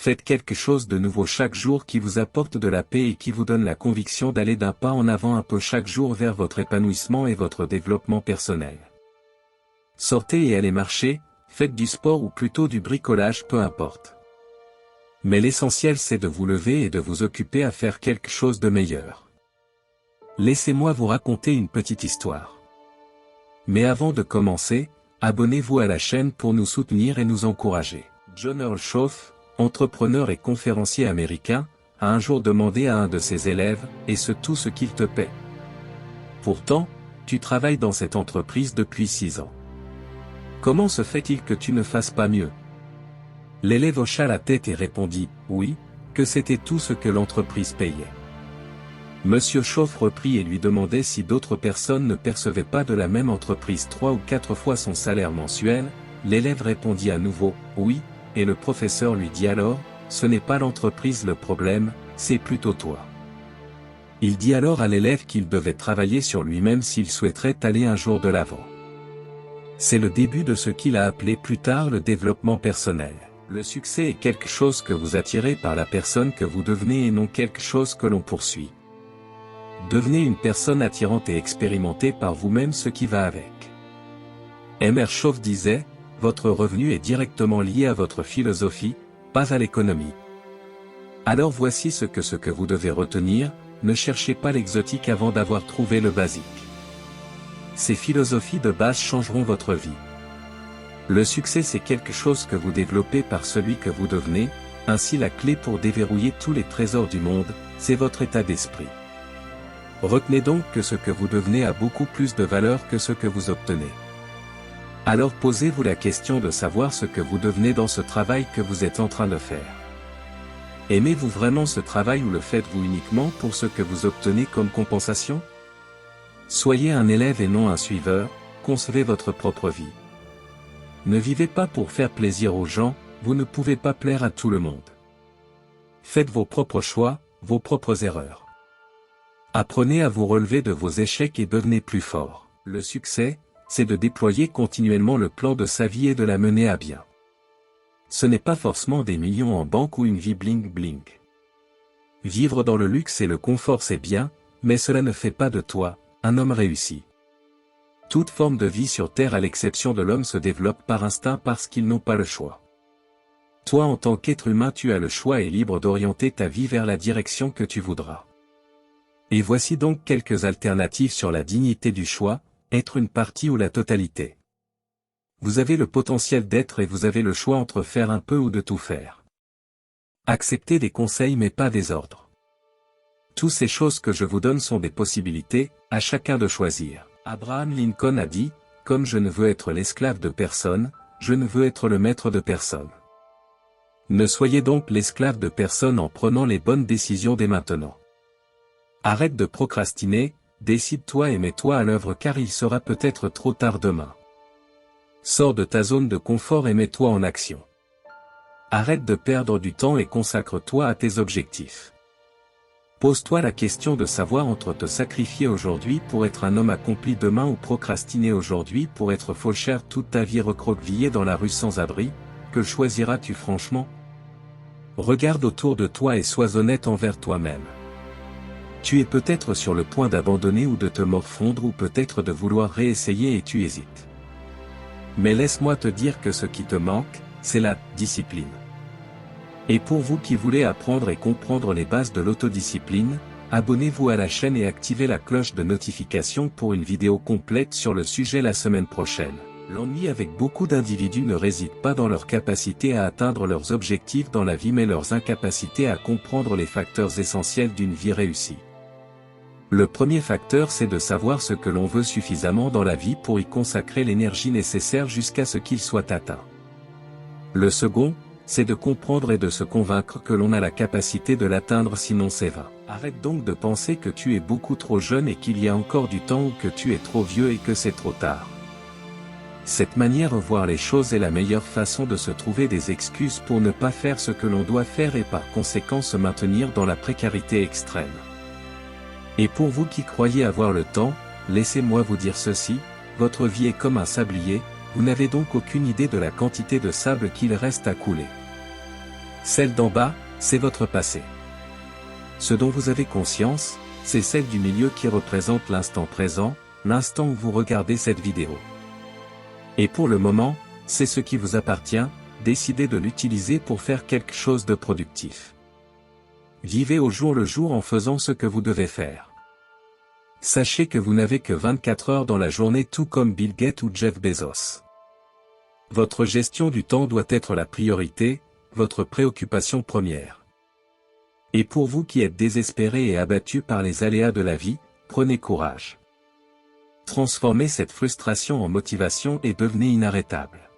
Faites quelque chose de nouveau chaque jour qui vous apporte de la paix et qui vous donne la conviction d'aller d'un pas en avant un peu chaque jour vers votre épanouissement et votre développement personnel. Sortez et allez marcher, faites du sport ou plutôt du bricolage, peu importe. Mais l'essentiel c'est de vous lever et de vous occuper à faire quelque chose de meilleur. Laissez-moi vous raconter une petite histoire. Mais avant de commencer, abonnez-vous à la chaîne pour nous soutenir et nous encourager. John Earl Shoaff, entrepreneur et conférencier américain, a un jour demandé à un de ses élèves, « Est-ce tout ce qu'il te paie ? Pourtant, tu travailles dans cette entreprise depuis 6 ans. Comment se fait-il que tu ne fasses pas mieux ?» L'élève hocha la tête et répondit, « Oui, que c'était tout ce que l'entreprise payait. » Monsieur Shoaff reprit et lui demandait si d'autres personnes ne percevaient pas de la même entreprise 3 ou 4 fois son salaire mensuel. L'élève répondit à nouveau, « Oui », et le professeur lui dit alors, « Ce n'est pas l'entreprise le problème, c'est plutôt toi. » Il dit alors à l'élève qu'il devait travailler sur lui-même s'il souhaiterait aller un jour de l'avant. C'est le début de ce qu'il a appelé plus tard le développement personnel. Le succès est quelque chose que vous attirez par la personne que vous devenez et non quelque chose que l'on poursuit. Devenez une personne attirante et expérimentez par vous-même ce qui va avec. M. R. Shoaff disait, « Votre revenu est directement lié à votre philosophie, pas à l'économie. » Alors voici ce que vous devez retenir, ne cherchez pas l'exotique avant d'avoir trouvé le basique. Ces philosophies de base changeront votre vie. Le succès c'est quelque chose que vous développez par celui que vous devenez, ainsi la clé pour déverrouiller tous les trésors du monde, c'est votre état d'esprit. Retenez donc que ce que vous devenez a beaucoup plus de valeur que ce que vous obtenez. Alors posez-vous la question de savoir ce que vous devenez dans ce travail que vous êtes en train de faire. Aimez-vous vraiment ce travail ou le faites-vous uniquement pour ce que vous obtenez comme compensation ? Soyez un élève et non un suiveur, concevez votre propre vie. Ne vivez pas pour faire plaisir aux gens, vous ne pouvez pas plaire à tout le monde. Faites vos propres choix, vos propres erreurs. Apprenez à vous relever de vos échecs et devenez plus fort. Le succès, c'est de déployer continuellement le plan de sa vie et de la mener à bien. Ce n'est pas forcément des millions en banque ou une vie bling bling. Vivre dans le luxe et le confort c'est bien, mais cela ne fait pas de toi un homme réussi. Toute forme de vie sur Terre à l'exception de l'homme se développe par instinct parce qu'ils n'ont pas le choix. Toi en tant qu'être humain tu as le choix et libre d'orienter ta vie vers la direction que tu voudras. Et voici donc quelques alternatives sur la dignité du choix, être une partie ou la totalité. Vous avez le potentiel d'être et vous avez le choix entre faire un peu ou de tout faire. Acceptez des conseils mais pas des ordres. Toutes ces choses que je vous donne sont des possibilités, à chacun de choisir. Abraham Lincoln a dit, « Comme je ne veux être l'esclave de personne, je ne veux être le maître de personne. » Ne soyez donc l'esclave de personne en prenant les bonnes décisions dès maintenant. Arrête de procrastiner, décide-toi et mets-toi à l'œuvre car il sera peut-être trop tard demain. Sors de ta zone de confort et mets-toi en action. Arrête de perdre du temps et consacre-toi à tes objectifs. Pose-toi la question de savoir entre te sacrifier aujourd'hui pour être un homme accompli demain ou procrastiner aujourd'hui pour être fauchère toute ta vie recroquevillée dans la rue sans abri, que choisiras-tu franchement ? Regarde autour de toi et sois honnête envers toi-même. Tu es peut-être sur le point d'abandonner ou de te morfondre ou peut-être de vouloir réessayer et tu hésites. Mais laisse-moi te dire que ce qui te manque, c'est la discipline. Et pour vous qui voulez apprendre et comprendre les bases de l'autodiscipline, abonnez-vous à la chaîne et activez la cloche de notification pour une vidéo complète sur le sujet la semaine prochaine. L'ennui avec beaucoup d'individus ne réside pas dans leur capacité à atteindre leurs objectifs dans la vie mais leurs incapacités à comprendre les facteurs essentiels d'une vie réussie. Le premier facteur c'est de savoir ce que l'on veut suffisamment dans la vie pour y consacrer l'énergie nécessaire jusqu'à ce qu'il soit atteint. Le second, c'est de comprendre et de se convaincre que l'on a la capacité de l'atteindre sinon c'est vain. Arrête donc de penser que tu es beaucoup trop jeune et qu'il y a encore du temps ou que tu es trop vieux et que c'est trop tard. Cette manière de voir les choses est la meilleure façon de se trouver des excuses pour ne pas faire ce que l'on doit faire et par conséquent se maintenir dans la précarité extrême. Et pour vous qui croyez avoir le temps, laissez-moi vous dire ceci, votre vie est comme un sablier, vous n'avez donc aucune idée de la quantité de sable qu'il reste à couler. Celle d'en bas, c'est votre passé. Ce dont vous avez conscience, c'est celle du milieu qui représente l'instant présent, l'instant où vous regardez cette vidéo. Et pour le moment, c'est ce qui vous appartient, décidez de l'utiliser pour faire quelque chose de productif. Vivez au jour le jour en faisant ce que vous devez faire. Sachez que vous n'avez que 24 heures dans la journée tout comme Bill Gates ou Jeff Bezos. Votre gestion du temps doit être la priorité, votre préoccupation première. Et pour vous qui êtes désespérés et abattus par les aléas de la vie, prenez courage. Transformez cette frustration en motivation et devenez inarrêtable.